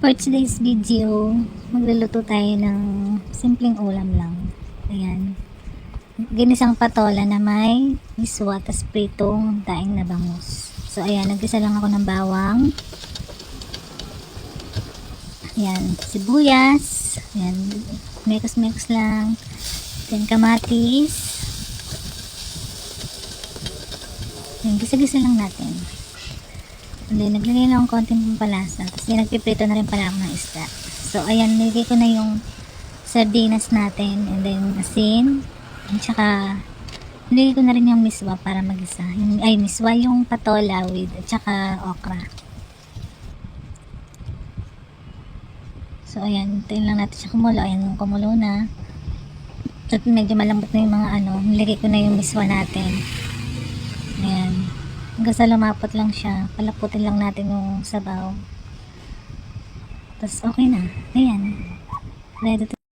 For today's video, magluluto tayo ng simpleng ulam lang. Ayan. Ginisang patola na may iswa tas pritong daing na bangus. So ayan, nagisa lang ako ng bawang. Ayan, sibuyas. Ayan, mekos-mekos lang. Then kamatis. Ayan, gisa-gisa lang natin. And then, naglagay lang akong konting pampalasa. Tapos, nagpiprito na rin pala ako ng isda. So, ayan, nilagay ko na yung sardinas natin. And then, asin. At saka, nilagay ko na rin yung miswa para mag-isa. Miswa yung patola with, at saka okra. So, ayan, hintayin lang natin siya kumulo. Ayan, kumulo na. At medyo malambot na yung mga nilagay ko na yung miswa natin. Ayan. Hanggang sa lumapot lang siya, palaputin lang natin yung sabaw. Tapos okay na. Ayan. Ready to